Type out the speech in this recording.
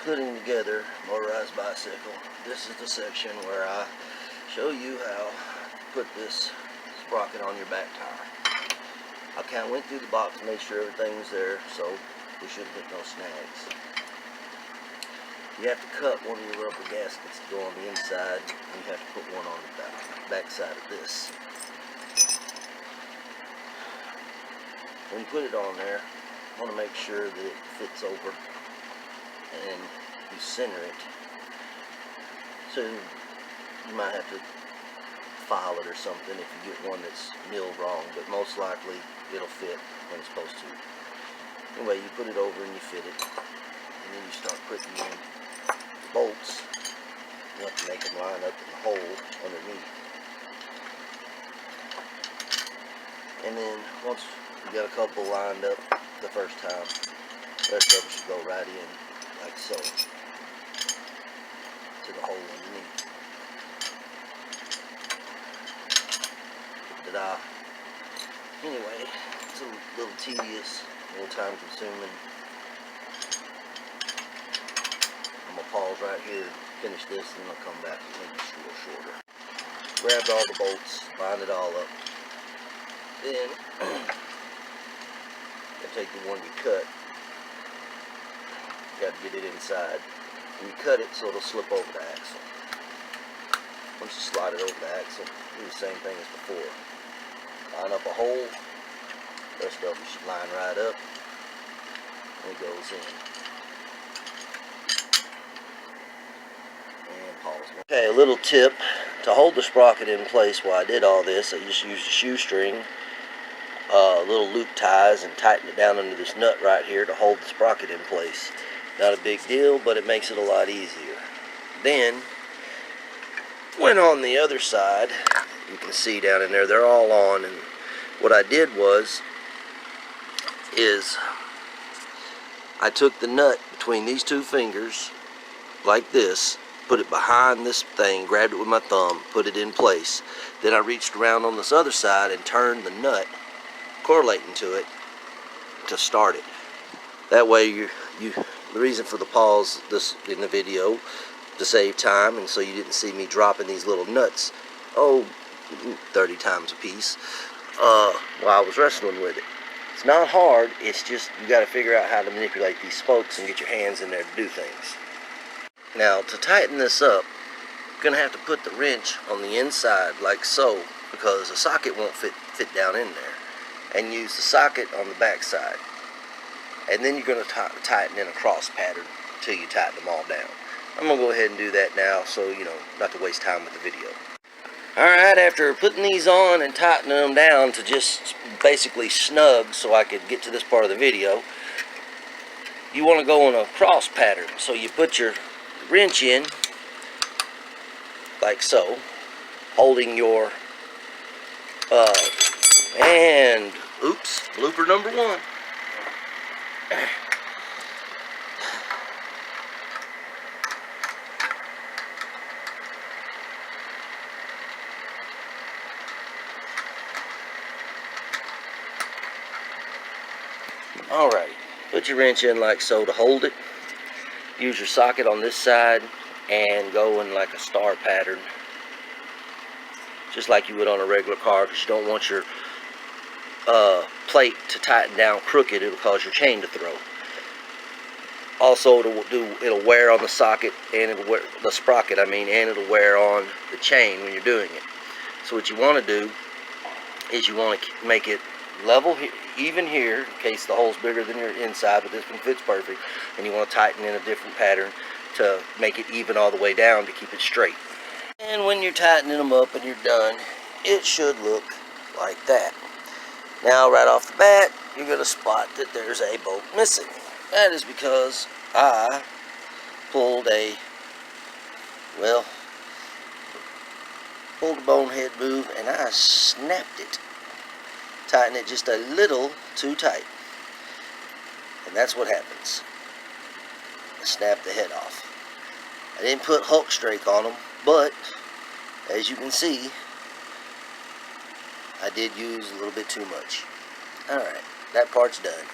putting together a motorized bicycle, this is the section where I show you how to put this sprocket on your back tire. I kind of went through the box and made sure everything's there, so we shouldn't hit no snags. You have to cut one of your rubber gaskets to go on the inside, and you have to put one on the back side of this. When you put it on there, you want to make sure that it fits over and you center it. So you might have to file it or something if you get one that's milled wrong, but most likely it'll fit when it's supposed to. Anyway, you put it over and you fit it, and then you start putting in the bolts. You have to make them line up in the hole underneath. And then once you got a couple lined up the first time, the rest of them should go right in like so to the hole underneath. Ta-da. Anyway, it's a little tedious, a little time consuming. I'm gonna pause right here, finish this, and then I'll come back and make this a little shorter. Grabbed all the bolts, lined it all up. Then you take the one you cut. You got to get it inside. And you cut it so it'll slip over the axle. Once you slide it over the axle, do the same thing as before. Line up a hole. The rest of them should line right up. And it goes in. And pause. Okay, a little tip. To hold the sprocket in place while I did all this, I just used a shoestring, little loop ties, and tightened it down under this nut right here to hold the sprocket in place. Not a big deal, but it makes it a lot easier. Then, went on the other side. You can see down in there, they're all on, and what I did is I took the nut between these two fingers, like this, put it behind this thing, grabbed it with my thumb, put it in place. Then I reached around on this other side and turned the nut, correlating to it, to start it. That way the reason for the pause this in the video, to save time, and so you didn't see me dropping these little nuts, 30 times a piece, while I was wrestling with it. It's not hard, it's just you got to figure out how to manipulate these spokes and get your hands in there to do things. Now, to tighten this up, you're going to have to put the wrench on the inside like so, because the socket won't fit down in there, and use the socket on the back side. And then you're going to tighten in a cross pattern until you tighten them all down. I'm going to go ahead and do that now, so not to waste time with the video. Alright, after putting these on and tightening them down to just basically snug so I could get to this part of the video, you want to go on a cross pattern. So you put your wrench in like so, holding your and oops, blooper number one. Alright, put your wrench in like so to hold it. Use your socket on this side and go in like a star pattern, just like you would on a regular car, because you don't want your plate to tighten down crooked. It'll cause your chain to throw. Also, it'll wear on the socket, and it'll wear the sprocket, and it'll wear on the chain when you're doing it. So what you want to do is you want to make it level, even here, in case the hole's bigger than your inside, but this one fits perfect, and you want to tighten in a different pattern to make it even all the way down to keep it straight. And when you're tightening them up and you're done, it should look like that. Now, right off the bat, you're going to spot that there's a bolt missing. That is because I pulled a bonehead move, and I snapped it. Tighten it just a little too tight. And that's what happens. I snapped the head off. I didn't put Hulk Strake on them, but as you can see, I did use a little bit too much. Alright, that part's done.